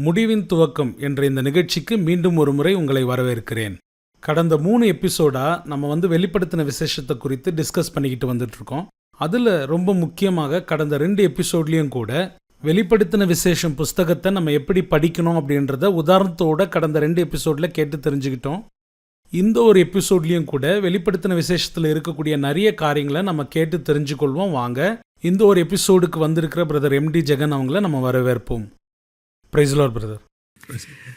முடிவின் துவக்கம் என்ற இந்த நிகழ்ச்சிக்கு மீண்டும் ஒரு முறை உங்களை வரவேற்கிறேன். கடந்த 3 எபிசோடா நம்ம வெளிப்படுத்தின விசேஷத்தை குறித்து டிஸ்கஸ் பண்ணிக்கிட்டு வந்துட்டு இருக்கோம். அதில் ரொம்ப முக்கியமாக கடந்த 2 எபிசோட்லேயும் கூட வெளிப்படுத்தின விசேஷம் புஸ்தகத்தை நம்ம எப்படி படிக்கணும் அப்படின்றத உதாரணத்தோட கடந்த 2 எபிசோடில் கேட்டு தெரிஞ்சுக்கிட்டோம். இந்த ஒரு எபிசோட்லேயும் கூட வெளிப்படுத்தின விசேஷத்தில் இருக்கக்கூடிய நிறைய காரியங்களை நம்ம கேட்டு தெரிஞ்சுக்கொள்வோம். வாங்க இந்த ஒரு எபிசோடுக்கு வந்திருக்கிற பிரதர் MD ஜெகன் அவங்கள நம்ம வரவேற்போம். Praise the Lord brother.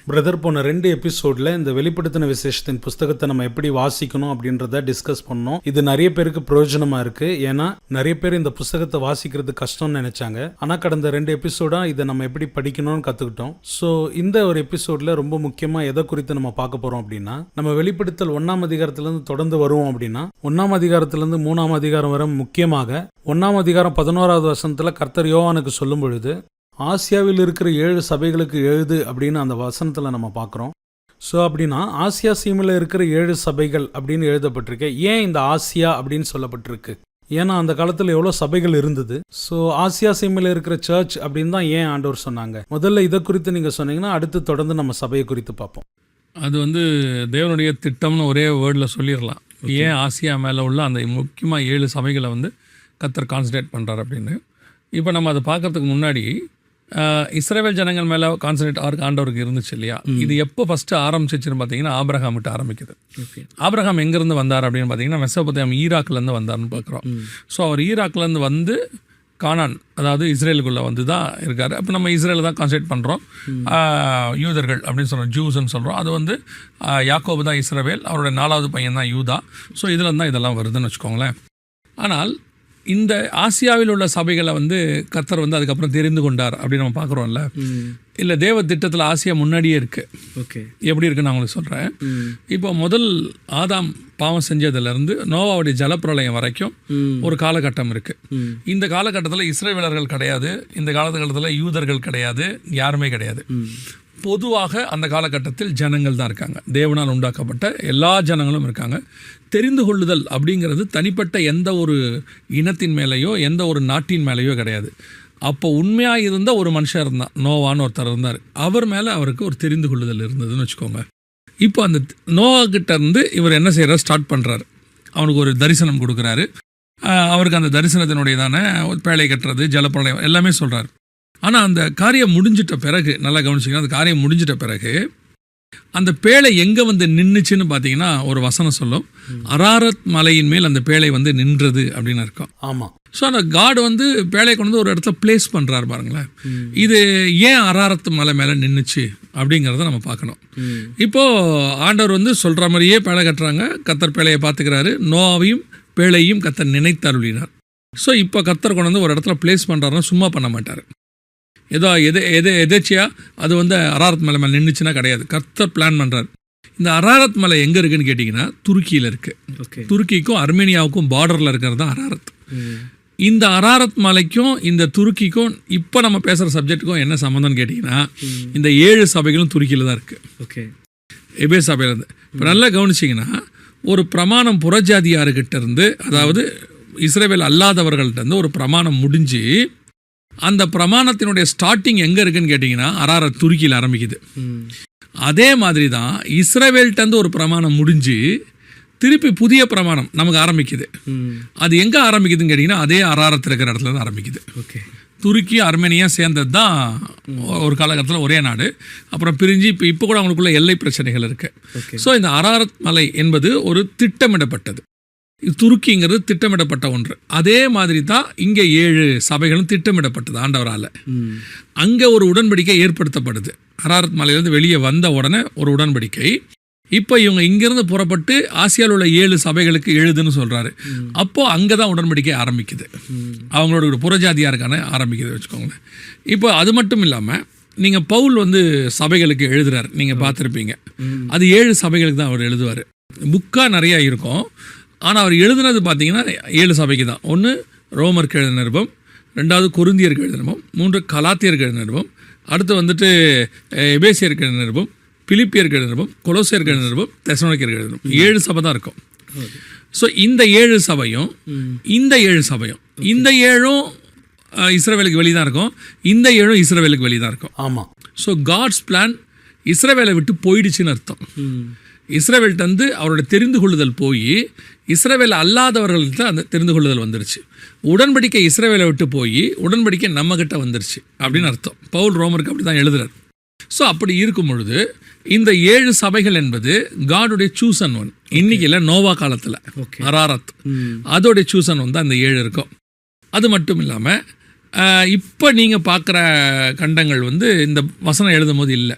Brother, போன 2 எபிசோடில் இந்த வெளிப்படுத்தின விசேஷத்தின் புஸ்தகத்தை நம்ம எப்படி வாசிக்கணும் அப்படின்றத டிஸ்கஸ் பண்ணோம். இது நிறைய பேருக்கு பிரயோஜனமாக இருக்குது. ஏன்னா நிறைய பேர் இந்த புஸ்தகத்தை வாசிக்கிறது கஷ்டம்னு நினச்சாங்க. ஆனால் கடந்த 2 எபிசோடாக இதை நம்ம எப்படி படிக்கணும்னு கற்றுக்கிட்டோம். ஸோ இந்த ஒரு எபிசோடில் ரொம்ப முக்கியமாக எதை குறித்து நம்ம பார்க்க போகிறோம் அப்படின்னா, நம்ம வெளிப்படுத்தல் 1ஆம் அதிகாரத்திலேருந்து தொடர்ந்து வருவோம் அப்படின்னா 1ஆம் அதிகாரத்திலேருந்து 3ஆம் அதிகாரம் வரை முக்கியமாக 1ஆம் அதிகாரம் 11வது வசனத்தில் கர்த்தர் யோவானுக்கு சொல்லும் பொழுது ஆசியாவில் இருக்கிற 7 சபைகளுக்கு எழுது அப்படின்னு அந்த வசனத்தில் நம்ம பார்க்குறோம். ஸோ அப்படின்னா ஆசியா சீமையில் இருக்கிற 7 சபைகள் அப்படின்னு எழுதப்பட்டிருக்கு. ஏன் இந்த ஆசியா அப்படின்னு சொல்லப்பட்டிருக்கு? ஏன்னா அந்த காலத்தில் எவ்வளோ சபைகள் இருந்தது. ஸோ ஆசியா சீமையில் இருக்கிற சர்ச் அப்படின்னு தான் ஏன் ஆண்டவர் சொன்னாங்க? முதல்ல இதை குறித்து நீங்கள் சொன்னீங்கன்னா அடுத்து தொடர்ந்து நம்ம சபையை குறித்து பார்ப்போம். அது தேவனுடைய திட்டம்னு ஒரே வேர்டில் சொல்லிடலாம். ஏன் ஆசியா மேலே உள்ள அந்த முக்கியமாக 7 சபைகளை கர்த்தர் கான்சன்ட்ரேட் பண்ணுறாரு அப்படின்னு. இப்போ நம்ம அதை பார்க்கறதுக்கு முன்னாடி இஸ்ரவேல் ஜனங்கள் மேலே கான்சன்ட்ரேட் ஆண்டவருக்கு இருந்துச்சு இல்லையா? இது எப்போ ஃபஸ்ட்டு ஆரம்பிச்சிச்சுன்னு பார்த்தீங்கன்னா ஆபிரகாம் கிட்ட ஆரம்பிக்குது. ஆபிரகாம் எங்கேருந்து வந்தார் அப்படின்னு பார்த்தீங்கன்னா மெசொப்பொத்தாமியா ஈராக்லேருந்து வந்தார்னு பார்க்குறோம். ஸோ அவர் ஈராக்லேருந்து வந்து கானான், அதாவது இஸ்ரேலுக்குள்ளே தான் இருக்கார். அப்போ நம்ம இஸ்ரேலை தான் கான்சன்ட்ரேட் பண்ணுறோம். யூதர்கள் அப்படின்னு சொல்கிறோம், ஜூஸ்ன்னு சொல்கிறோம். அது யாக்கோபு தான் இஸ்ரவேல், அவருடைய 4வது பையன் தான் யூதா. ஸோ இதில் தான் இதெல்லாம் வருதுன்னு வச்சுக்கோங்களேன். ஆனால் இந்த ஆசியாவில் உள்ள சபைகளை கர்த்தர் அதுக்கப்புறம் தெரிந்து கொண்டார் அப்படின்னு நம்ம பார்க்குறோம்ல. இல்லை, தேவ திட்டத்தில் ஆசியா முன்னாடியே இருக்குது. ஓகே, எப்படி இருக்குன்னு நான் உங்களுக்கு சொல்கிறேன். இப்போ முதல் ஆதாம் பாவம் செஞ்சதுலேருந்து நோவாவுடைய ஜலப்பிரளயம் வரைக்கும் ஒரு காலகட்டம் இருக்குது. இந்த காலகட்டத்தில் இஸ்ரவேலர்கள் கிடையாது, இந்த காலகட்டத்தில் யூதர்கள் கிடையாது, யாருமே கிடையாது. பொதுவாக அந்த காலகட்டத்தில் ஜனங்கள் தான் இருக்காங்க. தேவனால் உண்டாக்கப்பட்ட எல்லா ஜனங்களும் இருக்காங்க. தெரிந்து கொள்ளுதல் அப்படிங்கிறது தனிப்பட்ட எந்த ஒரு இனத்தின் மேலேயோ எந்த ஒரு நாட்டின் மேலேயோ கிடையாது. அப்போ உண்மையாக இருந்த ஒரு மனுஷன் இருந்தான், நோவான்னு ஒருத்தர் இருந்தார். அவர் மேலே அவருக்கு ஒரு தெரிந்து கொள்ளுதல் இருந்ததுன்னு வச்சுக்கோங்க. இப்போ அந்த நோவாக்கிட்ட இருந்து இவர் என்ன செய்கிறார், ஸ்டார்ட் பண்ணுறாரு. அவனுக்கு ஒரு தரிசனம் கொடுக்குறாரு. அவருக்கு அந்த தரிசனத்தினுடையதான பேழை கட்டுறது, ஜலப்பிரளயம் எல்லாமே சொல்கிறார். ஆனால் அந்த காரியம் முடிஞ்சிட்ட பிறகு, நல்லா கவனிச்சிங்கன்னா, அந்த காரியம் முடிஞ்சிட்ட பிறகு அந்த பேழை எங்கே நின்றுச்சுன்னு பார்த்தீங்கன்னா ஒரு வசனம் சொல்லும், அராரத் மலையின் மேல் அந்த பேழை நின்றது அப்படின்னு இருக்கும். ஆமாம். ஸோ அந்த காட் பேழை கொண்டு ஒரு இடத்துல பிளேஸ் பண்ணுறாரு பாருங்களேன். இது ஏன் அராரத் மலை மேலே நின்றுச்சு அப்படிங்கிறத நம்ம பார்க்கணும். இப்போது ஆண்டவர் சொல்கிற மாதிரியே பேழை கட்டுறாங்க. கர்த்தர் பேழையை பார்த்துக்கிறாரு. நோவாவையும் பேழையும் கர்த்தர் நினைத்து அருளினார். ஸோ இப்போ கர்த்தர் கொண்டு ஒரு இடத்துல பிளேஸ் பண்ணுறாருன்னா சும்மா பண்ண மாட்டார். ஏதோ எதேச்சியாக அது அராரத் மலை மேலே நின்றுச்சுன்னா கிடையாது. கர்த்தர் பிளான் பண்ணுறார். இந்த அராரத் மலை எங்கே இருக்குன்னு கேட்டிங்கன்னா துருக்கியில் இருக்குது. துருக்கிக்கும் அர்மேனியாவுக்கும் பார்டரில் இருக்கிறது தான் அராரத். இந்த அராரத் மலைக்கும் இந்த துருக்கிக்கும் இப்போ நம்ம பேசுகிற சப்ஜெக்ட்டுக்கும் என்ன சம்மந்தம்னு கேட்டிங்கன்னா, இந்த 7 சபைகளும் துருக்கியில் தான் இருக்குது. ஓகே, எபே சபையிலேருந்து. இப்போ நல்லா கவனிச்சிங்கன்னா, ஒரு பிரமாணம் புறஜாதியாருக்கிட்ட இருந்து, அதாவது இஸ்ரவேல் அல்லாதவர்கள்ட்ட இருந்து ஒரு பிரமாணம் முடிஞ்சு அந்த பிரமாணத்தினுடைய ஸ்டார்டிங் எங்கே இருக்குன்னு கேட்டிங்கன்னா அராரத் துருக்கியில் ஆரம்பிக்குது. அதே மாதிரி தான் இஸ்ரவேல்கிட்ட ஒரு பிரமாணம் முடிஞ்சு திருப்பி புதிய பிரமாணம் நமக்கு ஆரம்பிக்குது. அது எங்கே ஆரம்பிக்குதுன்னு கேட்டிங்கன்னா அதே அராரத்தில் இருக்கிற இடத்துல தான் ஆரம்பிக்குது. ஓகே, துருக்கி அர்மேனியா சேர்ந்தது தான் ஒரு காலகட்டத்தில் ஒரே நாடு. அப்புறம் பிரிஞ்சு இப்போ கூட அவங்களுக்குள்ள எல்லை பிரச்சனைகள் இருக்குது. ஸோ இந்த அராரத் மலை என்பது ஒரு திட்டமிடப்பட்டது. துருக்கிங்கிறது திட்டமிடப்பட்ட ஒன்று. அதே மாதிரி தான் இங்கே 7 சபைகளும் திட்டமிடப்பட்டது ஆண்டவரால். அங்கே ஒரு உடன்படிக்கை ஏற்படுத்தப்படுது. அராரத் மலையிலேருந்து வெளியே வந்த உடனே ஒரு உடன்படிக்கை. இப்போ இவங்க இங்கேருந்து புறப்பட்டு ஆசியாவில் உள்ள 7 சபைகளுக்கு எழுதுன்னு சொல்கிறாரு. அப்போது அங்கே தான் உடன்படிக்கை ஆரம்பிக்குது. அவங்களோட ஒரு புறஜாதியாருக்கான ஆரம்பிக்குது வச்சுக்கோங்களேன். இப்போ அது மட்டும் இல்லாமல் நீங்கள் பவுல் சபைகளுக்கு எழுதுறாரு, நீங்கள் பார்த்துருப்பீங்க. அது 7 சபைகளுக்கு தான் அவர் எழுதுவார். புக்காக நிறையா இருக்கும். ஆனால் அவர் எழுதுனது பார்த்தீங்கன்னா 7 சபைக்கு தான். 1 ரோமருக்கு எழுதின நிருபம், 2வது கொரிந்தியருக்கு எழுதின நிருபம், 3 கலாத்தியருக்கு எழுதின நிருபம், அடுத்து எபேசியருக்கு எழுதின நிருபம், பிலிப்பியருக்கு எழுதின நிருபம், கொலோசியருக்கு எழுதின நிருபம், தெசலோனிக்கருக்கு எழுதின நிருபம். 7 சபை தான் இருக்கும். ஸோ இந்த 7 சபையும் இந்த 7 சபையும் இந்த 7ம் இஸ்ரவேலுக்கு வெளியே தான் இருக்கும், இந்த 7 இஸ்ரவேலுக்கு வெளியே தான் இருக்கும். ஆமாம். ஸோ காட்ஸ் பிளான் இஸ்ரவேலை விட்டு போயிடுச்சுன்னு அர்த்தம். இஸ்ரவேல்கிட்ட வந்து அவரோட தெரிந்து கொள்ளுதல் போய் இஸ்ரவேல் அல்லாதவர்கள்ட்ட அந்த தெரிந்து கொள்ளுதல் வந்துருச்சு. உடன்படிக்கை இஸ்ரவேலை விட்டு போய் உடன்படிக்கை நம்மக்கிட்ட வந்துருச்சு அப்படின்னு அர்த்தம். பவுல் ரோமருக்கு அப்படி தான் எழுதுறாரு. ஸோ அப்படி இருக்கும் பொழுது இந்த 7 சபைகள் என்பது காடுடைய சூசன் ஒன். இன்னைக்கு இல்லை, நோவா காலத்தில் அராரத் அதோடைய சூசன் ஒன் தான் இந்த 7 இருக்கும். அது மட்டும் இல்லாமல் இப்போ நீங்கள் பார்க்குற கண்டங்கள் வந்து இந்த வசனம் எழுதும் போது இல்லை.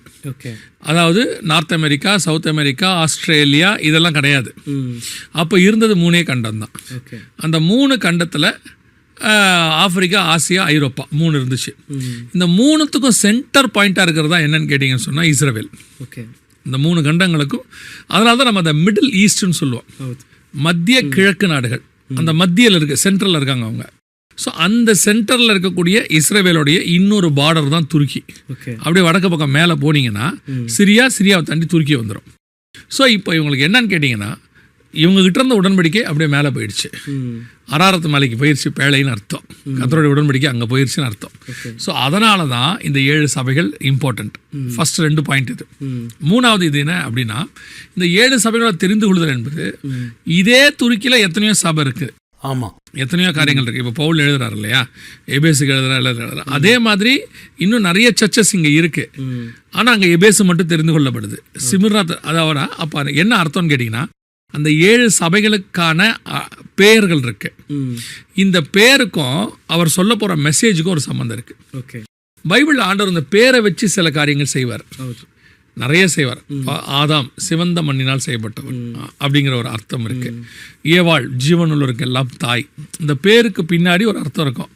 அதாவது north America, south America, Australia இதெல்லாம் கிடையாது. அப்போ இருந்தது 3 கண்டம் தான். அந்த 3 கண்டத்தில் ஆப்பிரிக்கா, ஆசியா, ஐரோப்பா 3 இருந்துச்சு. இந்த 3த்துக்கும் சென்டர் பாயிண்டாக இருக்கிறது தான் என்னன்னு கேட்டிங்கன்னு சொன்னால் இஸ்ரவேல். இந்த 3 கண்டங்களுக்கும் அதனால தான் நம்ம அந்த மிடில் ஈஸ்ட்னு சொல்லுவோம், மத்திய கிழக்கு நாடுகள். அந்த மத்தியில் இருக்க சென்ட்ரலில் இருக்காங்க அவங்க. ஸோ அந்த சென்டரில் இருக்கக்கூடிய இஸ்ரவேலுடைய இன்னொரு பார்டர் தான் துருக்கி. அப்படியே வடக்கு பக்கம் மேலே போனீங்கன்னா சிரியாவை தாண்டி துருக்கி வந்துடும். ஸோ இப்போ இவங்களுக்கு என்னன்னு கேட்டிங்கன்னா, இவங்ககிட்ட இருந்த உடன்படிக்கை அப்படியே மேலே போயிடுச்சு, அராரத்து மலைக்கு போயிடுச்சு, பேழைன்னு அர்த்தம். கர்த்தருடைய உடன்படிக்கை அங்கே போயிடுச்சுன்னு அர்த்தம். ஸோ அதனால தான் இந்த 7 சபைகள் இம்பார்ட்டண்ட். ஃபர்ஸ்ட் 2 பாயிண்ட் இது. 3வது இது என்ன அப்படின்னா, இந்த 7 சபைகளோட தெரிந்து கொள்ளுதல் என்பது இதே துருக்கியில் எத்தனையோ சபை இருக்குது. ஆமாம், எத்தனையோ காரியங்கள் இருக்குது. இப்போ பவுல் எழுதுறாரு இல்லையா, எபேசுக்கு எழுதுறாரு. அதே மாதிரி இன்னும் நிறைய சர்ச்சஸ் இங்கே இருக்குது. ஆனால் அங்கே எபேசு மட்டும் தெரிந்து கொள்ளப்படுது. சிமிர்னாத் அதாவது அப்போ என்ன அர்த்தம்னு கேட்டிங்கன்னா, அந்த 7 சபைகளுக்கான பெயர்கள் இருக்கு. இந்த பேருக்கும் அவர் சொல்ல போகிற மெசேஜுக்கும் ஒரு சம்மந்தம் இருக்குது. பைபிள் ஆண்டவர் இந்த பேரை வச்சு சில காரியங்கள் செய்வார், நிறைய செய்வார். ஆதாம் சிவந்த மண்ணினால் செய்யப்பட்டவர் அப்படிங்கிற ஒரு அர்த்தம் இருக்கு. ஏவாள் ஜீவனுள்ளவருக்கு எல்லாம் தாய். இந்த பேருக்கு பின்னாடி ஒரு அர்த்தம் இருக்கும்.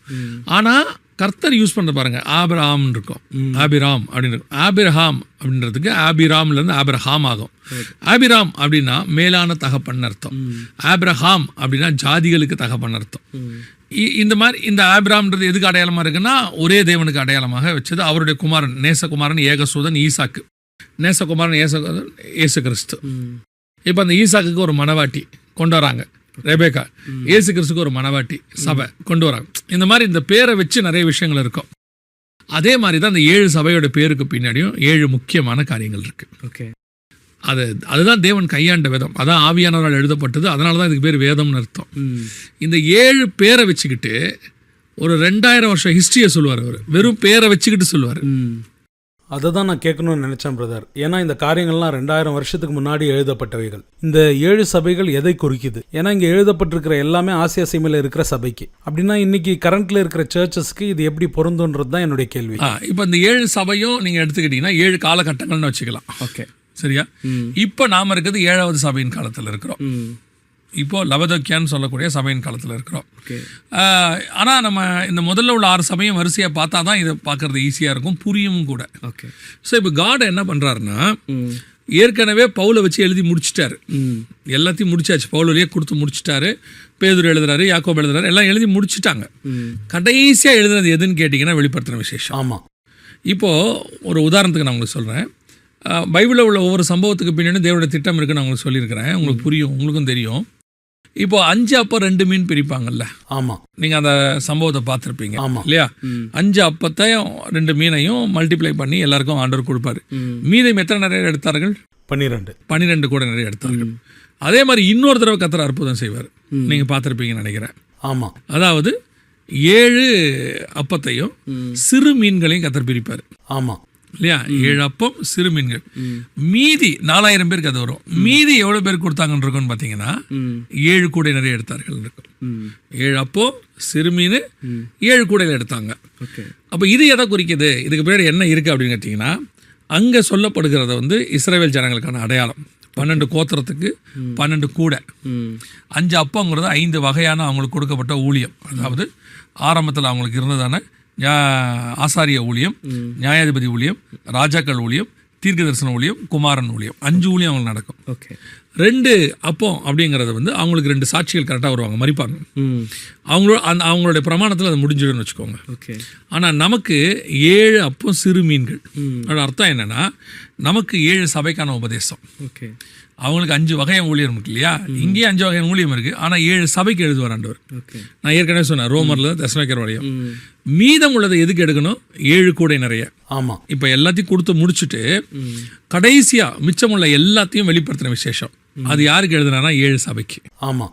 ஆனால் கர்த்தர் யூஸ் பண்ண பாருங்க, ஆபிரஹாம் இருக்கும், ஆபிராம் அப்படின்னு இருக்கும். ஆபிரஹாம் அப்படின்றதுக்கு ஆபிராம்லேருந்து ஆபிரஹாம் ஆகும். ஆபிராம் அப்படின்னா மேலான தகப்பன் அர்த்தம். ஆபிரஹாம் அப்படின்னா ஜாதிகளுக்கு தகப்பன் அர்த்தம். இந்த மாதிரி இந்த ஆபிராம்ன்றது எதுக்கு அடையாளமாக இருக்குன்னா, ஒரே தேவனுக்கு அடையாளமாக வச்சது அவருடைய குமாரன், நேசகுமாரன், ஏகசூதன், ஈசாக்கு. நேசகுமாரன் இயேசு கிறிஸ்து. இப்போ அந்த ஈசாக்குக்கு ஒரு மனவாட்டி கொண்டு வராங்க, ரெபேக்கா. இயேசு கிறிஸ்துக்கு ஒரு மனவாட்டி சபை கொண்டு வராங்க. இந்த மாதிரி இந்த பேரை வச்சு நிறைய விஷயங்கள் இருக்கும். அதே மாதிரி தான் அந்த 7 சபையோட பேருக்கு பின்னாடியும் 7 முக்கியமான காரியங்கள் இருக்கு. அதுதான் தேவன் கையாண்ட வேதம், அதான் ஆவியானவரால் எழுதப்பட்டது. அதனால தான் இதுக்கு பேர் வேதம்னு அர்த்தம். இந்த 7 பேரை வச்சுக்கிட்டு ஒரு 2000 வருஷம் ஹிஸ்டரியை சொல்லுவார் அவர். வெறும் பேரை வச்சுக்கிட்டு சொல்லுவார். அதை தான் நான் கேட்கணும்னு நினைச்சேன் பிரதர். ஏன்னா இந்த காரியங்கள்லாம் 2000 வருஷத்துக்கு முன்னாடி எழுதப்பட்டவைகள். இந்த 7 சபைகள் எதை குறிக்குது? ஏன்னா இங்கே எழுதப்பட்டிருக்கிற எல்லாமே ஆசியா சீமையில் இருக்கிற சபைக்கு. அப்படின்னா இன்னைக்கு கரண்ட்ல இருக்கிற சர்ச்சஸ்க்கு இது எப்படி பொருந்துன்றது தான் என்னுடைய கேள்வி. இப்போ இந்த 7 சபையும் நீங்கள் எடுத்துக்கிட்டீங்கன்னா 7 காலகட்டங்கள்னு வச்சுக்கலாம். சரியா? இப்போ நாம இருக்கிறது 7வது சபையின் காலத்தில் இருக்கிறோம். இப்போ லவதோக்கியான்னு சொல்லக்கூடிய சபையின் காலத்தில் இருக்கிறோம். ஆனால் நம்ம இந்த முதல்ல உள்ள 6 சபையும் வரிசையாக பார்த்தா தான் இதை பார்க்கறது ஈஸியாக இருக்கும், புரியும் கூட. ஸோ இப்போ காட் என்ன பண்ணுறாருன்னா, ஏற்கனவே பவுலை வச்சு எழுதி முடிச்சிட்டாரு. எல்லாத்தையும் முடிச்சாச்சு, பவுலையே கொடுத்து முடிச்சிட்டாரு. பேதுரு எழுதுறாரு, யாக்கோபு எழுதுறாரு, எல்லாம் எழுதி முடிச்சுட்டாங்க. கடைசியாக எழுதுறது எதுன்னு கேட்டிங்கன்னா வெளிப்படுத்தின விசேஷம். ஆமாம். இப்போது ஒரு உதாரணத்துக்கு நான் உங்களுக்கு சொல்கிறேன். பைபிளில் உள்ள ஒவ்வொரு சம்பவத்துக்கு பின்னாடி தேவனுடைய திட்டம் இருக்குன்னு நான் உங்களுக்கு சொல்லியிருக்கிறேன். உங்களுக்கு புரியும், உங்களுக்கும் தெரியும். இப்போ 5 அப்போ 2 மீன் பிரிப்பாங்கல்ல. ஆமாம், நீங்கள் அந்த சம்பவத்தை பார்த்துருப்பீங்க இல்லையா? 5 அப்பத்தையும் 2 மீனையும் மல்டிப்ளை பண்ணி எல்லாருக்கும் ஆண்டவர் கொடுப்பாரு. மீதம் எத்தனை நிறைய எடுத்தார்கள்? 12 கூட நிறைய எடுத்தார்கள். அதே மாதிரி இன்னொரு தடவை கர்த்தர் அற்புதம் செய்வார். நீங்கள் பார்த்துருப்பீங்கன்னு நினைக்கிறேன். ஆமாம். அதாவது 7 அப்பத்தையும் சிறு மீன்களையும் கர்த்தர் பிரிப்பார். ஆமாம் இல்லையா? 7 அப்பம் சிறு மீன்கள். மீதி 4000 பேருக்கு அது வரும். மீதி எவ்வளோ பேர் கொடுத்தாங்கன்னு இருக்குன்னு பார்த்தீங்கன்னா 7 கூடை நிறைய எடுத்தார்கள் இருக்கும். 7 அப்பம் சிறு மீன் 7 கூடையில் எடுத்தாங்க. அப்போ இது எதை குறிக்குது? இதுக்கு பின்னாடி என்ன இருக்குது அப்படின்னு கேட்டிங்கன்னா, அங்கே சொல்லப்படுகிறத வந்து இஸ்ரவேல் ஜனங்களுக்கான அடையாளம். 12 கோத்திரத்துக்கு 12 கூடை. 5 அப்பங்கிறது 5 வகையான அவங்களுக்கு கொடுக்கப்பட்ட ஊழியம். அதாவது ஆரம்பத்தில் அவங்களுக்கு இருந்ததான ஆசாரிய ஊழியம், நியாயாதிபதி ஊழியம், ராஜாக்கள் ஊழியம், தீர்க்க தரிசன ஊழியம், குமாரன் ஊழியம், 5 ஊழியம் அவங்களுக்கு நடக்கும். 2 அப்பம் அப்படிங்கிறது வந்து அவங்களுக்கு 2 சாட்சிகள் கரெக்டாக வருவாங்க, மறிப்பாங்க. அவங்களுடைய பிரமாணத்தில் அது முடிஞ்சிடும்னு வச்சுக்கோங்க. ஆனால் நமக்கு 7 அப்பம் சிறு மீன்கள். அதோட அர்த்தம் என்னன்னா, நமக்கு 7 சபைக்கான உபதேசம். அவங்களுக்கு 5 வகையான ஊழியம் இருக்கு இல்லையா, இங்கேயே 5 வகையான ஊழியம் இருக்கு. ஆனால் 7 சபைக்கு எழுதுவார் ஆண்டவர். நான் ஏற்கனவே சொன்னேன், ரோமர்ல தெசலோனிக்கர் வரையும். மீதம் உள்ளதை எதுக்கு எடுக்கணும்? 7 கூடை நிறைய. ஆமா, இப்போ எல்லாத்தையும் கொடுத்து முடிச்சுட்டு கடைசியா மிச்சமுள்ள எல்லாத்தையும் வெளிப்படுத்தின விசேஷம் அது யாருக்கு எழுதுனா 7 சபைக்கு. ஆமா.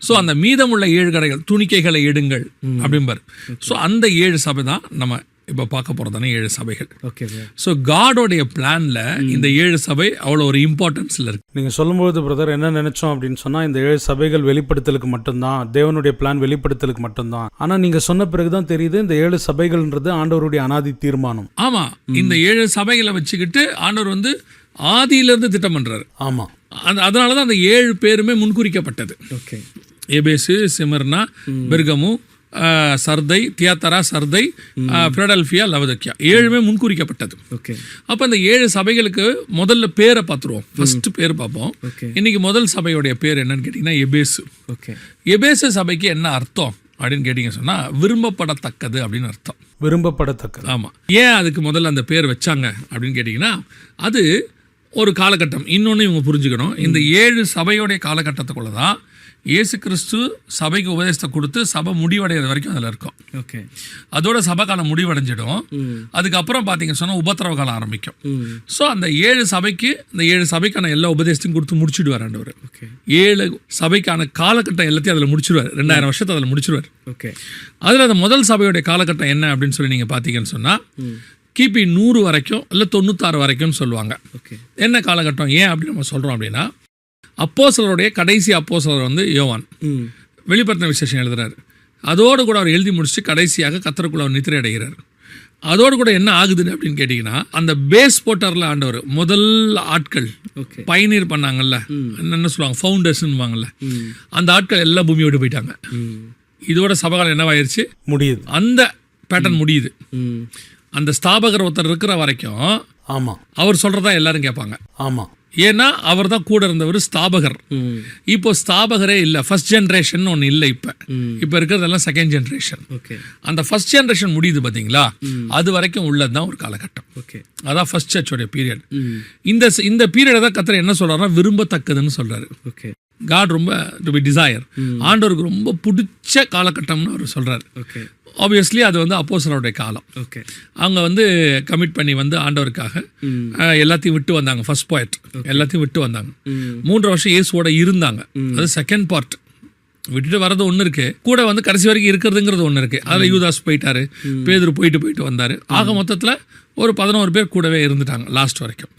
ஸோ அந்த மீதமுள்ள 7 கடைகள், துணிக்கைகளை எடுங்கள் அப்படிம்பார். ஸோ அந்த 7 சபை தான் நம்ம இப்போ பார்க்க போகிறதான 7 சபைகள். ஸோ காடோடைய பிளான்ல இந்த 7 சபை அவ்வளோ ஒரு இம்பார்ட்டன்ஸில் இருக்கு. நீங்கள் சொல்லும்போது பிரதர் என்ன நினைச்சோம் அப்படின்னு சொன்னால், இந்த 7 சபைகள் வெளிப்படுத்தலுக்கு மட்டும்தான், தேவனுடைய பிளான் வெளிப்படுத்தலுக்கு மட்டும்தான். ஆனால் நீங்கள் சொன்ன பிறகுதான் தெரியுது, இந்த 7 சபைகள்ன்றது ஆண்டவருடைய அனாதி தீர்மானம். ஆமாம், இந்த 7 சபைகளை வச்சுக்கிட்டு ஆண்டவர் வந்து ஆதியிலிருந்து திட்டம் பண்றாரு. ஆமா, அதனால தான் அந்த 7 பேருமே முன்குறிக்கப்பட்டது. எபேசு, சிமர்னா, பெர்கமு, சர்தை, தியாத்தரா, சர்தை, பிலடெல்பியா, லவோதிக்கா 7மே முன்குறிக்கப்பட்டது. அப்போ இந்த 7 சபைகளுக்கு முதல்ல பேரை பார்த்துருவோம். ஃபர்ஸ்ட் பேர் பார்ப்போம். இன்னைக்கு முதல் சபையோடைய பேர் என்னன்னு கேட்டிங்கன்னா எபேசு. எபேசு சபைக்கு என்ன அர்த்தம் அப்படின்னு கேட்டிங்க சொன்னா, விரும்பப்படத்தக்கது அப்படின்னு அர்த்தம். விரும்பப்படத்தக்கது. ஆமாம். ஏன் அதுக்கு முதல்ல அந்த பேர் வச்சாங்க அப்படின்னு கேட்டிங்கன்னா, அது ஒரு காலகட்டம். இன்னொன்று இவங்க புரிஞ்சுக்கணும், இந்த 7 சபையோடைய காலகட்டத்துக்குள்ள தான் இயேசு கிறிஸ்து சபைக்கு உபதேசத்தை கொடுத்து சபை முடிவடைகிறது வரைக்கும் அதில் இருக்கும். அதோட சபை காலம் முடிவடைஞ்சிடும். அதுக்கப்புறம் பார்த்தீங்கன்னு சொன்னால் உபத்திரவ காலம் ஆரம்பிக்கும். ஸோ அந்த 7 சபைக்கு, இந்த 7 சபைக்கான எல்லா உபதேசத்தையும் கொடுத்து முடிச்சுடுவார் ஆண்டவர். 7 சபைக்கான காலகட்டம் எல்லாத்தையும் அதில் முடிச்சிடுவார். 2000 வருஷத்தை அதில் முடிச்சிடுவார். அதில் அந்த முதல் சபையோடைய காலகட்டம் என்ன அப்படின்னு சொல்லி நீங்கள் பார்த்தீங்கன்னு சொன்னால், கிபி 100 வரைக்கும் இல்லை 96 வரைக்கும்னு சொல்லுவாங்க. என்ன காலகட்டம் ஏன் அப்படி நம்ம சொல்கிறோம் அப்படின்னா, அப்போஸ்தலருடைய கடைசி அப்போஸ்தலர் வந்து யோவான் வெளிப்படுத்தின விசேஷம் எழுதுறாரு. அதோடு கூட அவர் எழுதி முடிச்சுட்டு கடைசியாக கர்த்தருக்குள்ள அவர் நித்திரை அடைகிறார். அதோடு கூட என்ன ஆகுதுன்னு அப்படின்னு கேட்டிங்கன்னா, அந்த பேஸ் போட்டரில் ஆண்டவர் முதல் ஆட்கள் பயனீர் பண்ணாங்கல்ல, என்ன சொல்லுவாங்க, ஃபவுண்டர்ஸ்ன்னுவாங்கல்ல, அந்த ஆட்கள் எல்லாம் பூமியை விட்டு போயிட்டாங்க. இதோட சபகாலம் என்னவாயிருச்சு, முடியுது. அந்த பேட்டர்ன் முடியுது. அந்த ஸ்தாபகர் ஒருத்தர் இருக்கிற வரைக்கும் ஆமாம் அவர் சொல்றதா எல்லாரும் கேட்பாங்க. ஆமாம், ஏன்னா அவர் தான் கூட இருந்தவர் ஸ்தாபகர். இப்போ ஸ்தாபகரே இல்லை, ஃபர்ஸ்ட் ஜென்ரேஷன் ஒன்று இல்லை. இப்போ இருக்கிறதெல்லாம் செகண்ட் ஜென்ரேஷன். அந்த ஃபர்ஸ்ட் ஜென்ரேஷன் முடியுது பார்த்தீங்களா, அது வரைக்கும் உள்ளதுதான் ஒரு காலகட்டம். அதான் ஃபர்ஸ்ட் சர்ச்சோட பீரியட். இந்த பீரியட் தான் கர்த்தர் என்ன சொல்றாருன்னா விரும்பத்தக்கதுன்னு சொல்றாரு. காட் ரொம்ப டு பி டிசையர், ஆண்டவருக்கு ரொம்ப பிடிச்ச காலகட்டம்னு அவர் சொல்றாரு. ஆப்வியஸ்லி அது வந்து அப்போஸ்தலருடைய காலம். அவங்க வந்து கமிட் பண்ணி வந்து ஆண்டவருக்காக எல்லாத்தையும் விட்டு வந்தாங்க. ஃபர்ஸ்ட் பாயிண்ட் எல்லாத்தையும் விட்டு வந்தாங்க. 3 வருஷம் இயேசுவோட இருந்தாங்க. அது செகண்ட் பார்ட். விட்டுட்டு வர்றது ஒன்று இருக்கு, கூட வந்து கடைசி வரைக்கும் இருக்கிறதுங்கிறது ஒன்று இருக்கு. அதில் யூதாஸ் போயிட்டாரு, பேதுரு போயிட்டு வந்தாரு. ஆக மொத்தத்தில் ஒரு 11 பேர் கூடவே இருந்துட்டாங்க லாஸ்ட் வரைக்கும்.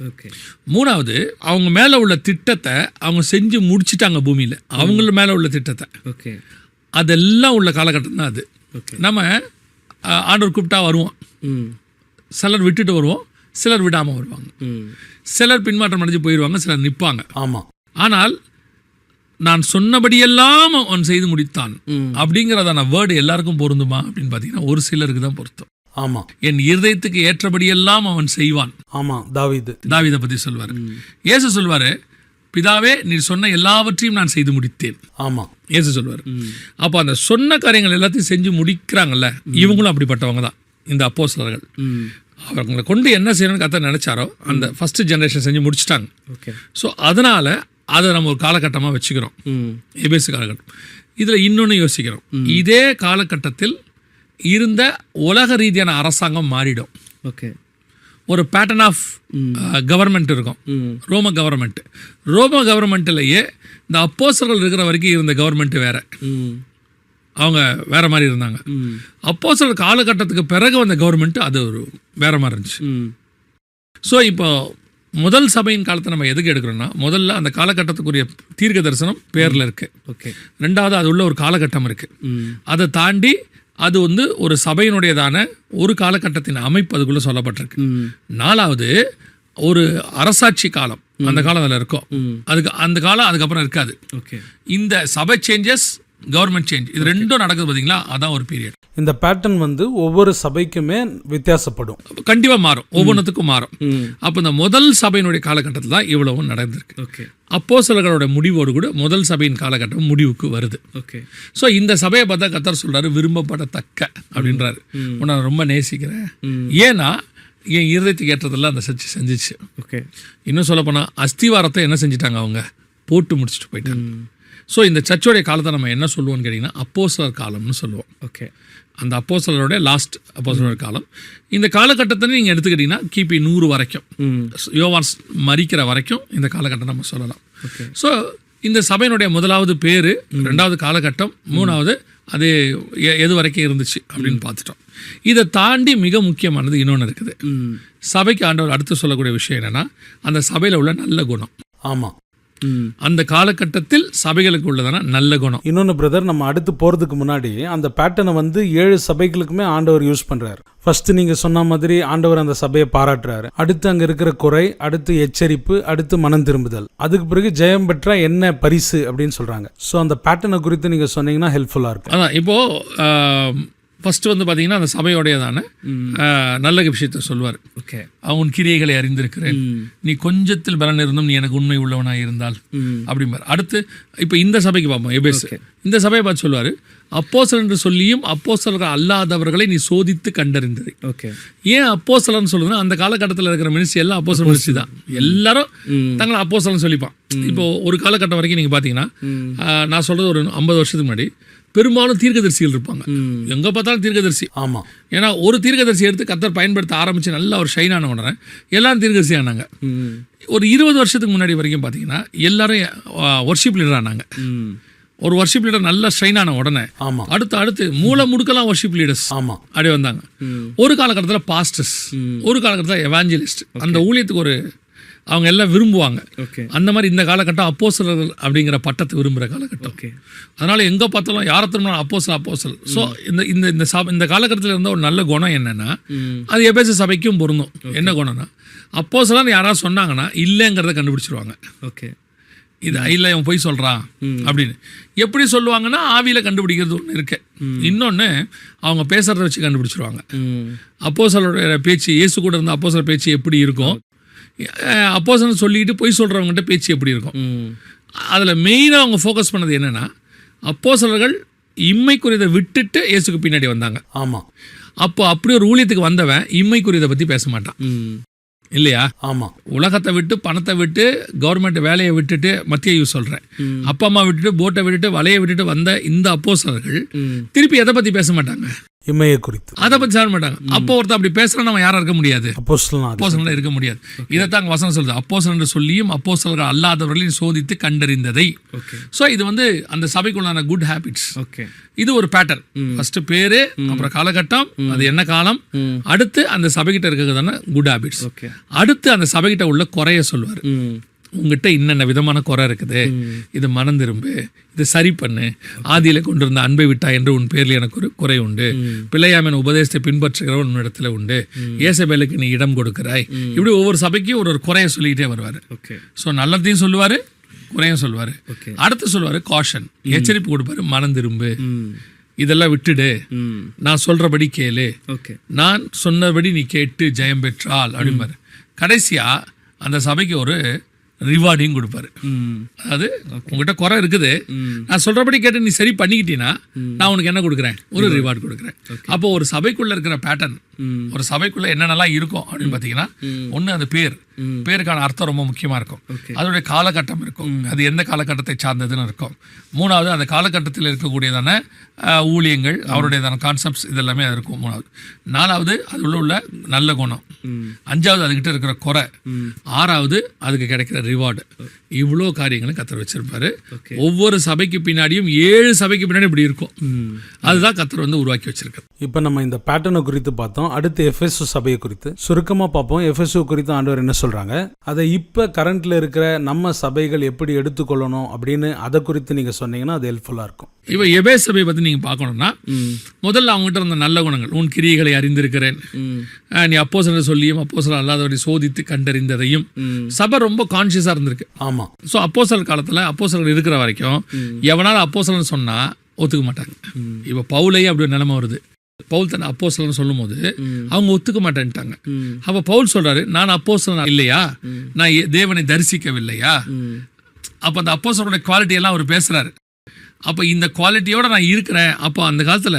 3வது, அவங்க மேலே உள்ள திட்டத்தை அவங்க செஞ்சு முடிச்சுட்டாங்க பூமியில். அவங்கள மேலே உள்ள திட்டத்தை அதெல்லாம் உள்ள காலகட்டம் தான் அது. நம்ம ஆண்டவர் கூப்பிட்டா வருவோம், சிலர் விட்டுட்டு வருவோம், சிலர் விடாமல் வருவாங்க, சிலர் பின்மாற்றம் அடைஞ்சு போயிடுவாங்க, சிலர் நிற்பாங்க. ஆமாம். ஆனால் நான் சொன்னபடியெல்லாம் அவன் செய்து முடித்தான் அப்படிங்கிறதான வேர்டு எல்லாருக்கும் பொருந்துமா அப்படின்னு பார்த்தீங்கன்னா ஒரு சிலருக்கு தான் பொருத்தம். ஆமா, என் இருதயத்துக்கு ஏற்றபடியெல்லாம் அவன் செய்வான். ஆமா, தாவீதை பற்றி சொல்வார். இயேசு சொல்வாரு, பிதாவே நீர் சொன்ன எல்லாவற்றையும் நான் செய்து முடித்தேன். ஆமா, இயேசு சொல்வார். அப்போ அந்த சொன்ன காரியங்கள் எல்லாத்தையும் செஞ்சு முடிக்கிறாங்கல்ல, இவங்களும் அப்படிப்பட்டவங்க தான் இந்த அப்போஸ்தலர்கள். அவங்களை கொண்டு என்ன செய்யணும்னு கர்த்தர் நினைச்சாரோ அந்த ஃபர்ஸ்ட் ஜெனரேஷன் செஞ்சு முடிச்சிட்டாங்க. ஸோ அதனால அதை நம்ம ஒரு காலகட்டமாக வச்சுக்கிறோம், எபேசு காலகட்டம். இதில் இன்னொன்று யோசிக்கிறோம், இதே காலகட்டத்தில் இருந்த உலக ரீதியான அரசாங்கம் மாறிடும். ஒரு பேட்டர்ன் ஆஃப் கவர்மெண்ட் இருக்கும், ரோம கவர்மெண்ட்லேயே இந்த அப்போஸ்தலர்கள் இருக்கிற வரைக்கும் இருந்த கவர்மெண்ட் வேற, அவங்க வேற மாதிரி இருந்தாங்க. அப்போஸ்தலர் காலகட்டத்துக்கு பிறகு வந்த கவர்மெண்ட் அது ஒரு வேற மாதிரி இருந்துச்சு. ஸோ இப்போ முதல் சபையின் காலத்தை நம்ம எதுக்கு எடுக்கிறோம்னா, முதல்ல அந்த காலகட்டத்துக்குரிய தீர்க்க தரிசனம் பேரில் இருக்கு. 2வது அது உள்ள ஒரு காலகட்டம் இருக்கு. அதை தாண்டி அது வந்து ஒரு சபையினுடையதான ஒரு காலகட்டத்தின் அமைப்பு அதுக்குள்ள சொல்லப்பட்டிருக்கு. 4வது ஒரு அரசாட்சி காலம், அந்த காலம் அதில் இருக்கும். அதுக்கு அந்த காலம் அதுக்கப்புறம் இருக்காது. இந்த சபை சேஞ்சஸ் கவர்மெண்ட் சேஞ்ச், இது ரெண்டும் நடக்குது பார்த்தீங்களா, அதான் ஒரு பீரியட். இந்த பேட்டர்ன் வந்து ஒவ்வொரு சபைக்குமே வித்தியாசப்படும், கண்டிப்பாக மாறும், ஒவ்வொன்றுத்துக்கும் மாறும். அப்போ இந்த முதல் சபையினுடைய காலகட்டத்தில் தான் இவ்வளவும் நடந்திருக்கு. அப்போஸ்தலர்களோட முடிவோடு கூட முதல் சபையின் காலகட்டம் முடிவுக்கு வருது. ஸோ இந்த சபையை பார்த்தா கர்த்தர் சொல்றாரு விரும்பப்படத்தக்க அப்படின்றாரு. நான் ரொம்ப நேசிக்கிறேன், ஏன்னா என் இருதயத்துக்கு ஏற்றதெல்லாம் அந்த சர்ச்சை செஞ்சிச்சு. இன்னும் சொல்ல போனால் அஸ்திவாரத்தை என்ன செஞ்சிட்டாங்க, அவங்க போட்டு முடிச்சுட்டு போயிட்டாங்க. ஸோ இந்த சர்ச்சோடைய காலத்தை நம்ம என்ன சொல்லுவோம்னு கேட்டிங்கன்னா அப்போஸ்தலர் காலம்னு சொல்லுவோம். அந்த அப்போஸ்தலருடைய லாஸ்ட் அப்போஸ்தலர் காலம். இந்த காலகட்டத்தை நீங்கள் எடுத்துக்கிட்டிங்கன்னா கிபி 100 வரைக்கும், யோவான் மரிக்கிற வரைக்கும் இந்த காலகட்டம் நம்ம சொல்லலாம். ஸோ இந்த சபையினுடைய முதலாவது பேர், ரெண்டாவது காலகட்டம், மூணாவது அது எது வரைக்கும் இருந்துச்சு அப்படின்னு பார்த்துட்டோம். இதை தாண்டி மிக முக்கியமானது இன்னொன்று இருக்குது. சபைக்கு ஆண்டவர் அடுத்து சொல்லக்கூடிய விஷயம் என்னென்னா அந்த சபையில் உள்ள நல்ல குணம். ஆமாம், அந்த காலகட்டத்தில் சபைகளுக்கு உள்ளதான நல்ல குணம். இன்னொன்று பிரதர், நம்ம அடுத்து போகிறதுக்கு முன்னாடி அந்த பேட்டர்னை வந்து 7 சபைகளுக்குமே ஆண்டவர் யூஸ் பண்ணுறாரு. ஃபர்ஸ்ட் நீங்கள் சொன்ன மாதிரி ஆண்டவர் அந்த சபையை பாராட்டுறாரு, அடுத்து அங்கே இருக்கிற குறை, அடுத்து எச்சரிப்பு, அடுத்து மனம் திரும்புதல், அதுக்கு பிறகு ஜெயம் பெற்றா என்ன பரிசு அப்படின்னு சொல்கிறாங்க. ஸோ அந்த பேட்டர்னை குறித்து நீங்கள் சொன்னீங்கன்னா ஹெல்ப்ஃபுல்லாக இருக்கும். அதான் இப்போது ஃபஸ்ட்டு வந்து பார்த்தீங்கன்னா அந்த சபையோடையதான நல்ல விஷயத்தை சொல்வார். அவன் கிரியைகளை அறிந்திருக்கிறேன், நீ கொஞ்சத்தில் பலன் இருந்தும் நீ எனக்கு உண்மை உள்ளவனாக இருந்தால் அப்படிம்பார். அடுத்து இப்போ இந்த சபைக்கு பார்ப்போம், எபேஸ். இந்த சபையை பார்த்து சொல்லுவார் அப்போஸ்தலர் என்று சொல்லியும் அப்போஸ்தலர்கள் அல்லாதவர்களை நீ சோதித்து கண்டறிந்தது. ஏன் அப்போஸ்தலர்னு சொல்லுதுன்னா அந்த காலகட்டத்தில் இருக்கிற மினிஸ்ட்ரி எல்லாம் அப்போஸ்தலர் மினிஸ்ட்ரி தான். எல்லாரும் தங்களை அப்போஸ்தலர்னு சொல்லிப்பான். இப்போ ஒரு காலகட்டம் வரைக்கும் நீங்கள் பார்த்தீங்கன்னா, நான் சொல்கிறது ஒரு 50 வருஷத்துக்கு முன்னாடி பெரும்பாலும் தீர்க்கதரிசிகள் இருப்பாங்க, எங்கே பார்த்தாலும் தீர்க்கதரிசி. ஆமாம், ஏன்னா ஒரு தீர்க்கதரிசி எடுத்து கர்த்தர் பயன்படுத்த ஆரம்பித்து நல்லா ஒரு ஷைன் ஆன உடனே எல்லாரும் தீர்க்கதரிசி ஆனாங்க. ஒரு 20 வருஷத்துக்கு முன்னாடி வரைக்கும் பார்த்தீங்கன்னா எல்லாரும் ஒர்ஷிப் லீடர் ஆனாங்க. ஒரு ஒர்ஷிப் லீடர் நல்ல ஷைன் ஆன உடனே அடுத்து மூல முடுக்கலாம் ஒர்ஷிப் லீடர்ஸ் அப்படியே வந்தாங்க. ஒரு காலகட்டத்தில் பாஸ்டர்ஸ், ஒரு காலகட்டத்தில் எவாஞ்சலிஸ்ட், அந்த ஊழியத்துக்கு ஒரு அவங்க எல்லாம் விரும்புவாங்க. அந்த மாதிரி இந்த காலகட்டம் அப்போஸ்தலர்கள் அப்படிங்கிற பட்டத்தை விரும்புகிற காலகட்டம். அதனால எங்கே பார்த்தாலும் யாரை திரும்பினாலும் அப்போஸ்தலர். ஸோ இந்த காலகட்டத்தில் இருந்த ஒரு நல்ல குணம் என்னன்னா, அது எபேசு சபைக்கும் பொருந்தும். என்ன குணம்னா, அப்போஸ்தலர் யாராவது சொன்னாங்கன்னா இல்லைங்கிறத கண்டுபிடிச்சிருவாங்க. இது இல்லை இவன் போய் சொல்கிறான் அப்படின்னு. எப்படி சொல்லுவாங்கன்னா ஆவியில் கண்டுபிடிக்கிறது ஒன்று இருக்கு, இன்னொன்று அவங்க பேசுகிறத வச்சு கண்டுபிடிச்சிருவாங்க. அப்போஸ்தலரோட பேச்சு, இயேசு கூட இருந்த அப்போஸ்தலர் பேச்சு எப்படி இருக்கும், அப்போஸ்தலர் சொல்லிட்டு போய் சொல்கிறவங்ககிட்ட பேச்சு எப்படி இருக்கும். அதில் மெயினாக அவங்க ஃபோக்கஸ் பண்ணது என்னென்னா, அப்போஸ்தலர்கள் இம்மைக்குரியதை விட்டுட்டு இயேசுக்கு பின்னாடி வந்தாங்க. ஆமாம், அப்போ அப்படி ஒரு ஊழியத்துக்கு வந்தவன் இம்மைக்குரியதை பற்றி பேச மாட்டான் இல்லையா. ஆமாம், உலகத்தை விட்டு, பணத்தை விட்டு, கவர்மெண்ட் வேலையை விட்டுட்டு, மத்திய சொல்கிறேன், அப்பா அம்மா விட்டுட்டு, போட்டை விட்டுட்டு, வலையை விட்டுட்டு வந்த இந்த அப்போஸ்தலர்கள் திருப்பி எதை பற்றி பேச மாட்டாங்க, இம்மையை குறித்து அதை பற்றி சார மாட்டாங்க. அப்போ ஒருத்தர் அப்படி பேசுகிறா நம்ம யாராக இருக்க முடியாது, அப்போஸ்தலனா இருக்க முடியாது. இதைத்தாங்க வசனம் சொல்லுது, அப்போஸ்தலர் என்று சொல்லியும் அப்போஸ்தலர்கள் அல்லாதவர்களையும் சோதித்து கண்டறிந்ததை. ஸோ இது வந்து அந்த சபைக்குள்ளான குட் ஹேபிட்ஸ். இது ஒரு பேட்டர்ன். ஃபர்ஸ்ட் பேரு, அப்புறம் காலகட்டம், அது என்ன காலம், அடுத்து அந்த சபைகிட்ட இருக்கிறதான குட் ஹேபிட்ஸ், அடுத்து அந்த சபைகிட்ட உள்ள குறைய சொல்லுவார். உங்ககிட்ட இன்னென்ன விதமான குறை இருக்குது, இது மனம் திரும்பு, இது சரி பண்ணு, ஆதியில கொண்டிருந்த அன்பை விட்டா என்று உன் பேரில் எனக்கு ஒரு குறை உண்டு, பிள்ளையாமின் உபதேசத்தை பின்பற்றுகிறவன் உன்னிடத்துல உண்டு, ஏசபேலுக்கு நீ இடம் கொடுக்கிறாய். இப்படி ஒவ்வொரு சபைக்கும் ஒரு குறைய சொல்லிக்கிட்டே வருவார். ஸோ நல்லதையும் சொல்லுவார், குறையும் சொல்லுவார். அடுத்து சொல்லுவார் காஷன், எச்சரிப்பு கொடுப்பாரு, மனம் திரும்பு, இதெல்லாம் விட்டுடு, நான் சொல்றபடி கேளு, நான் சொன்னபடி நீ கேட்டு ஜெயம் பெற்றால் அப்படிம்பாரு. கடைசியா அந்த சபைக்கு ஒரு ரிவார்டையும் கொடுப்பாரு. அதாவது உங்ககிட்ட குறை இருக்குது, நான் சொல்றபடி கேட்டு நீ சரி பண்ணிக்கிட்டீங்கன்னா நான் உனக்கு என்ன கொடுக்குறேன், ஒரு ரிவார்டு கொடுக்குறேன். அப்போ ஒரு சபைக்குள்ள இருக்கிற பேட்டர்ன், ஒரு சபைக்குள்ள என்னென்னலாம் இருக்கும் அப்படின்னு பார்த்தீங்கன்னா, ஒன்று அந்த பேருக்கான அர்த்தம் ரொம்ப முக்கியமாக இருக்கும், அதோடைய காலகட்டம் இருக்கும், அது எந்த காலகட்டத்தை சார்ந்ததுன்னு இருக்கும். மூணாவது அந்த காலகட்டத்தில் இருக்கக்கூடியதான ஊழியங்கள், அவருடையதான கான்செப்ட்ஸ், இதெல்லாமே அது இருக்கும். மூணாவது. நாலாவது அது உள்ள நல்ல குணம். அஞ்சாவது அதுக்கிட்ட இருக்கிற குறை. ஆறாவது அதுக்கு கிடைக்கிற ரிவார்டு. இவ்வளோ காரியங்களும் கர்த்தர் வச்சிருப்பாரு. ஒவ்வொரு சபைக்கு பின்னாடியும் 7 சபைக்கு பின்னாடி இப்படி இருக்கும். அதுதான் கர்த்தர் வந்து உருவாக்கி வச்சிருக்காரு. இப்போ நம்ம இந்த பேட்டர்னை குறித்து பார்த்தோம். அடுத்து எஃபெசு சபையை குறித்து சுருக்கமாக பார்ப்போம். எஃபெசு குறித்து ஆண்டவர் என்ன சொல்றாங்க, அதை இப்போ கரண்ட்ல இருக்கிற நம்ம சபைகள் எப்படி எடுத்துக்கொள்ளணும் அப்படின்னு அதை குறித்து நீங்க சொன்னீங்கன்னா அது ஹெல்ப்ஃபுல்லாக இருக்கும். இப்போ எபேசு சபையை பற்றி நீங்கள் பார்க்கணும்னா, முதல்ல அவங்ககிட்ட இருந்த நல்ல குணங்கள், உன் கிரியைகளை அறிந்திருக்கிறேன், நீ அப்போஸ்தலர் சொல்லியும் அப்போஸ்தலர் அல்லாதவரை சோதித்து கண்டறிந்ததையும். சபை ரொம்ப கான்சியஸாக இருந்திருக்கு. ஆமாம். ஸோ அப்போஸ்தலர் காலத்தில் அப்போஸ்தலர் இருக்கிற வரைக்கும் எவனால அப்போஸ்தலர் சொன்னால் ஒத்துக்க மாட்டாங்க. இப்போ பவுலையே அப்படி ஒரு நிலைமை வருது. பவுல் தன்னை அப்போஸ்தலன்னு சொல்லும் போது அவங்க ஒத்துக்க மாட்டேன்ட்டாங்க. அப்போ பவுல் சொல்றாரு, நான் அப்போஸ்தலன் இல்லையா, நான் தேவனை தரிசிக்கவில்லையா? அப்போ அந்த அப்போஸ்தலனுடைய குவாலிட்டி எல்லாம் அவர் பேசுறாரு. அப்போ இந்த குவாலிட்டியோட நான் இருக்கிறேன். அப்போ அந்த காலத்துல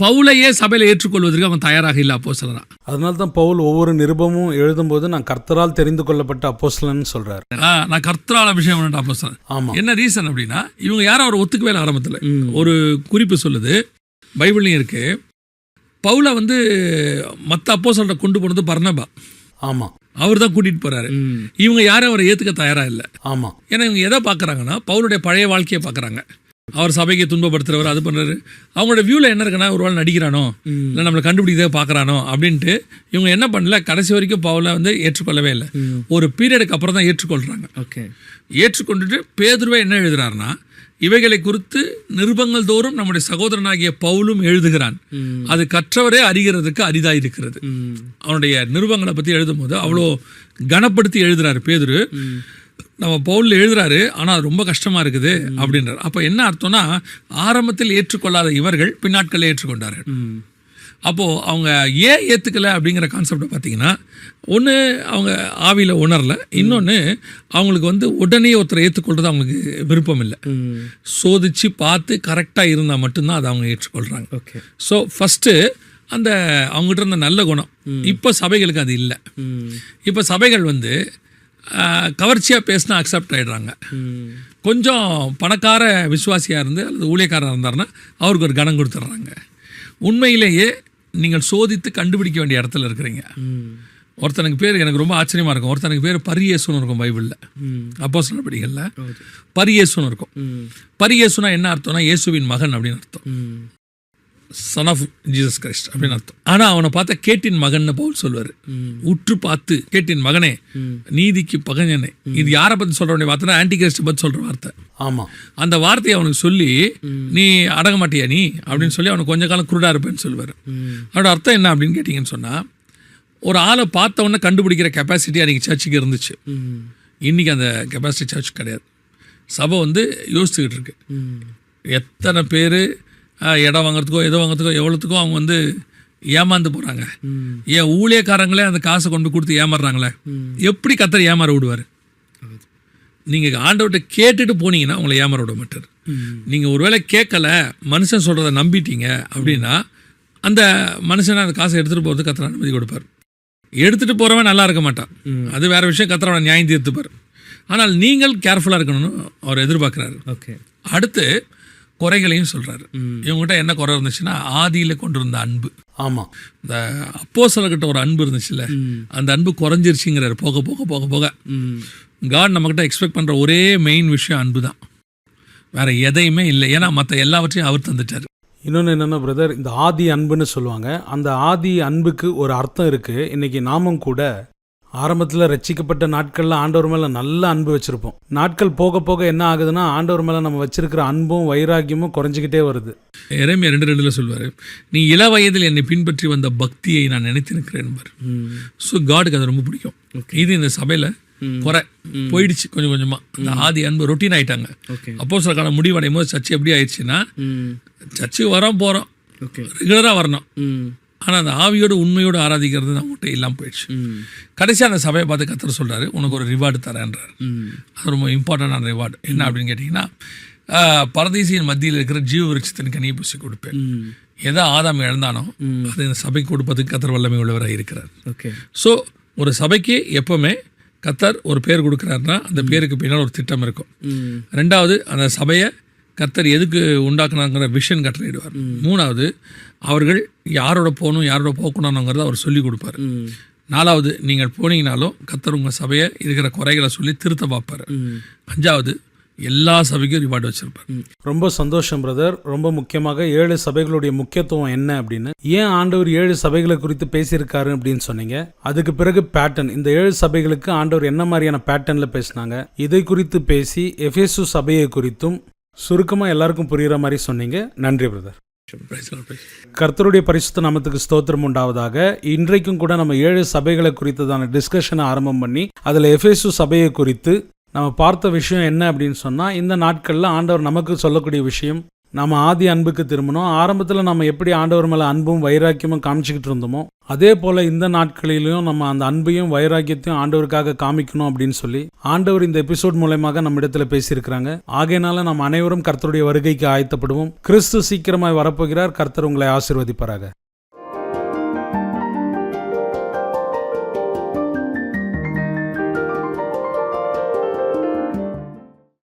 பவுலையே சபையில ஏற்றுக்கொள்வதற்கு அவன் தயாராக இல்லை அப்போஸ்தலனா. அதனால தான் பவுல் ஒவ்வொரு நிருபமும் எழுதும்போது நான் கர்த்தரால் தெரிந்து கொள்ளப்பட்ட அப்போஸ்தலன் சொல்றாரு. நான் கர்த்தரால் அபிஷேகம் பண்ண அப்போஸ்தலன். ஆமா. என்ன ரீசன் அப்படின்னா, இவங்க யாரும் அவர் ஒத்துக்கவே இல்லை ஆரம்பத்தில். ஒரு குறிப்பு சொல்லுது, பைபிள்லையும் இருக்கு, பவுலை மற்ற அப்போஸ்தலரை கொண்டு போனது பர்னபா. ஆமா. அவர் தான் கூட்டிட்டு போறாரு. இவங்க யாரும் அவரை ஏத்துக்க தயாரா இல்லை. ஆமா. ஏன்னா இவங்க எதை பாக்குறாங்கன்னா, பவுலுடைய பழைய வாழ்க்கையை பாக்குறாங்க. அவர் சபைக்கு துன்பப்படுத்துறவர், அது பண்றாரு. அவங்களோட வியூல என்ன இருக்குன்னா, ஒரு வேளை நடிக்கிறானோ இல்லை நம்மளை கண்டுபிடிக்கவே பாக்குறானோ அப்படின்ட்டு இவங்க என்ன பண்ணல, கடைசி வரைக்கும் பவுலை ஏற்றுக்கொள்ளவே இல்லை. ஒரு பீரியடுக்கு அப்புறம் தான் ஏற்றுக்கொள்றாங்க. ஏற்றுக்கொண்டுட்டு பேதுருவே என்ன எழுதுறாருன்னா, இவைகளை குறித்து நிருபங்கள் தோறும் நம்முடைய சகோதரனாகிய பவுலும் எழுதுகிறான், அது கற்றவரே அறிகிறதுக்கு அரிதாயிருக்கிறது. அவனுடைய நிருபங்களை பத்தி எழுதும் போது அவ்வளோ கனப்படுத்தி எழுதுறாரு பேதுரு. நம்ம பவுல் எழுதுறாரு, ஆனால் ரொம்ப கஷ்டமா இருக்குது அப்படின்றார். அப்போ என்ன அர்த்தம்னா, ஆரம்பத்தில் ஏற்றுக்கொள்ளாத இவர்கள் பின்னாட்களில் ஏற்றுக்கொண்டார்கள். அப்போது அவங்க ஏன் ஏற்றுக்கலை அப்படிங்கிற கான்செப்டை பார்த்தீங்கன்னா, ஒன்று அவங்க ஆவியில் உணரல, இன்னொன்று அவங்களுக்கு உடனே ஒருத்தரை ஏற்றுக்கொள்றது அவங்களுக்கு விருப்பம் இல்லை. சோதிச்சு பார்த்து கரெக்டாக இருந்தால் மட்டும்தான் அதை அவங்க ஏற்றுக்கொள்கிறாங்க. ஸோ ஃபஸ்ட்டு அந்த அவங்ககிட்ட இருந்த நல்ல குணம் இப்போ சபைகளுக்கு அது இல்லை. இப்போ சபைகள் கவர்ச்சியாக பேசினா அக்செப்ட் ஆகிடுறாங்க. கொஞ்சம் பணக்கார விசுவாசியாக இருந்து அல்லது ஊழியக்காரராக இருந்தாருன்னா அவருக்கு ஒரு கனம் கொடுத்துட்றாங்க. உண்மையிலேயே நீங்கள் சோதித்து கண்டுபிடிக்க வேண்டிய இடத்துல இருக்கிறீங்க. ஒருத்தனுக்கு பேர் எனக்கு ரொம்ப ஆச்சரியமாக இருக்கும். ஒருத்தனுக்கு பேர் பரியேசுன்னு இருக்கும் பைபிளில், அப்போஸ்தலர் படிகளில் பரியேசுன்னு இருக்கும். பரியேசுனா என்ன அர்த்தம்னா, இயேசுவின் மகன் அப்படின்னு அர்த்தம், சன் ஆஃப் ஜீசஸ் கிரைஸ்ட் அப்படின்னு அர்த்தம். ஆனால் அவனை பார்த்தா கேட்டின் மகன் பவுல் சொல்வார். உற்று பார்த்து கேட்டின் மகனே, நீதிக்கு பகஞ்சனே. இது யாரை பற்றி சொல்ற வேண்டிய வார்த்தை? ஆன்டி கிரைஸ்ட் பற்றி சொல்கிற வார்த்தை. ஆமாம். அந்த வார்த்தையை அவனுக்கு சொல்லி, நீ அடங்க மாட்டியா நீ அப்படின்னு சொல்லி அவனுக்கு கொஞ்ச காலம் குருடா இருப்பேன்னு சொல்லுவார். அதோட அர்த்தம் என்ன அப்படின்னு கேட்டிங்கன்னு சொன்னால், ஒரு ஆளை பார்த்தவொன்னே கண்டுபிடிக்கிற கெப்பாசிட்டி அன்றைக்கி சர்ச்சுக்கு இருந்துச்சு. இன்றைக்கி அந்த கெப்பாசிட்டி சர்ச் கிடையாது. சபை யோசிச்சுக்கிட்டு இருக்கு, எத்தனை பேர் இடம் வாங்குறதுக்கோ எதோ வாங்குறதுக்கோ எவ்வளோத்துக்கோ அவங்க ஏமாந்து போகிறாங்க. ஏன் ஊழியக்காரங்களே அந்த காசை கொண்டு கொடுத்து ஏமாறுறாங்களே, எப்படி கர்த்தர் ஏமாற விடுவார்? நீங்கள் ஆண்டவர்கிட்ட கேட்டுட்டு போனீங்கன்னா உங்களை ஏமாற விட மாட்டார். நீங்கள் ஒருவேளை கேட்கல, மனுஷன் சொல்கிறத நம்பிட்டீங்க அப்படின்னா அந்த மனுஷனை அந்த காசை எடுத்துகிட்டு போகிறதுக்கு கர்த்தர் அனுமதி கொடுப்பார். எடுத்துகிட்டு போகிறவன் நல்லா இருக்க மாட்டான், அது வேறு விஷயம், கர்த்தர் அவனை நியாயம் தீர்த்துப்பார். ஆனால் நீங்கள் கேர்ஃபுல்லாக இருக்கணும்னு அவர் எதிர்பார்க்குறாரு. அடுத்து குறைகளையும் சொல்கிறாரு. இவங்ககிட்ட என்ன குறை இருந்துச்சுன்னா, ஆதியில் கொண்டிருந்த அன்பு. ஆமாம். இந்த அப்போஸ்தலர்கிட்ட ஒரு அன்பு இருந்துச்சுல்ல, அந்த அன்பு குறைஞ்சிருச்சுங்கிறாரு. போக போக போக போக காட் நம்மக்கிட்ட எக்ஸ்பெக்ட் பண்ணுற ஒரே மெயின் விஷயம் அன்பு தான், வேற எதையுமே இல்லை. ஏன்னா மற்ற எல்லாவற்றையும் அவர் தந்துட்டார். இன்னொன்று என்னென்னா பிரதர், இந்த ஆதி அன்புன்னு சொல்லுவாங்க. அந்த ஆதி அன்புக்கு ஒரு அர்த்தம் இருக்குது. இன்றைக்கி நாமும் கூட ஆரம்பத்தில் ரட்சிக்கப்பட்ட நாட்களில் ஆண்டவர் மேலே நல்ல அன்பு வச்சுருப்போம். நாட்கள் போக போக என்ன ஆகுதுன்னா, ஆண்டவர் மேலே நம்ம வச்சிருக்கிற அன்பும் வைராக்கியமும் குறைஞ்சிக்கிட்டே வருது. எரேமியா 2:2 சொல்வார், நீ இள வயதில் என்னை பின்பற்றி வந்த பக்தியை நான் நினைத்திருக்கிறேன். ஸோ காடுக்கு அது ரொம்ப பிடிக்கும். இது இந்த சபையில் குறை போயிடுச்சு கொஞ்சம் கொஞ்சமாக. இந்த ஆதி அன்பு ரொட்டீன் ஆகிட்டாங்க. அப்போஸ்தலர் காலம் முடிவடையும் போது சர்ச்சு எப்படி ஆயிடுச்சுன்னா, சர்ச்சுக்கு வரோம் போகிறோம், ரெகுலராக வரணும், ஆனால் அந்த ஆவியோடு உண்மையோடு ஆராதிக்கிறது அவங்ககிட்ட இல்லாமல் போயிடுச்சு. கடைசியாக அந்த சபையை பார்த்து கர்த்தர் சொல்கிறாரு, உனக்கு ஒரு ரிவார்டு தரேன்றார். அது ரொம்ப இம்பார்ட்டண்டான ரிவார்டு. என்ன அப்படின்னு கேட்டிங்கன்னா, பரதீசியின் மத்தியில் இருக்கிற ஜீவ விருட்சத்தின் கனியை புசி கொடுப்பேன். எதை ஆதாம் இழந்தானோ அது இந்த சபைக்கு கொடுப்பதுக்கு கர்த்தர் வல்லமை உள்ளவராக இருக்கிறார். ஸோ ஒரு சபைக்கு எப்போவுமே கர்த்தர் ஒரு பேர் கொடுக்குறாருன்னா அந்த பேருக்கு பின்னால் ஒரு திட்டம் இருக்கும். ரெண்டாவது, அந்த சபையை கர்த்தர் எதுக்கு உண்டாக்குனாங்கிற விஷன் கட்டளையிடுவார். மூணாவது, அவர்கள் யாரோட போகணும் யாரோட போகக்கூடாதுங்கிறத அவர் சொல்லி கொடுப்பார். நாலாவது, நீங்கள் போனீங்கனாலும் கர்த்தர் உங்கள் சபையை இருக்கிற குறைகளை சொல்லி திருத்த பார்ப்பார். அஞ்சாவது, எல்லா சபைக்கும் ரிவார்டு வச்சிருப்பார். ரொம்ப சந்தோஷம் பிரதர். ரொம்ப முக்கியமாக 7 சபைகளுடைய முக்கியத்துவம் என்ன அப்படின்னு, ஏன் ஆண்டவர் 7 சபைகளை குறித்து பேசியிருக்காரு அப்படின்னு சொன்னீங்க. அதுக்கு பிறகு பேட்டர்ன், இந்த 7 சபைகளுக்கு ஆண்டவர் என்ன மாதிரியான பேட்டர்ன்ல பேசினாங்க, இதை குறித்து பேசி எபேசு சபையை குறித்தும் சுருக்கமாக எல்லாருக்கும் புரிகிற மாதிரி சொன்னீங்க. நன்றி பிரதர். கர்த்தருடைய பரிசுத்த நாமத்துக்கு ஸ்தோத்திரம் உண்டாவதாக. இன்றைக்கும் கூட நம்ம 7 சபைகளை குறித்ததான டிஸ்கஷனை ஆரம்பம் பண்ணி அதில் எபேசு சபையை குறித்து நம்ம பார்த்த விஷயம் என்ன அப்படின்னு சொன்னால், இந்த நாட்களில் ஆண்டவர் நமக்கு சொல்லக்கூடிய விஷயம், நம்ம ஆதி அன்புக்கு திரும்பணும். ஆரம்பத்தில் நம்ம எப்படி ஆண்டவர் மேலே அன்பும் வைராக்கியமும் காமிச்சிக்கிட்டு இருந்தோமோ அதே போல் இந்த நாட்களிலும் நம்ம அந்த அன்பையும் வைராக்கியத்தையும் ஆண்டவருக்காக காமிக்கணும் அப்படின்னு சொல்லி ஆண்டவர் இந்த எபிசோட் மூலமாக நம்ம இடத்துல பேசியிருக்கிறாங்க. ஆகையினால நம்ம அனைவரும் கர்த்தருடைய வருகைக்கு ஆயத்தப்படுவோம். கிறிஸ்து சீக்கிரமாய் வரப்போகிறார். கர்த்தர் உங்களை ஆசீர்வதிப்பாராக.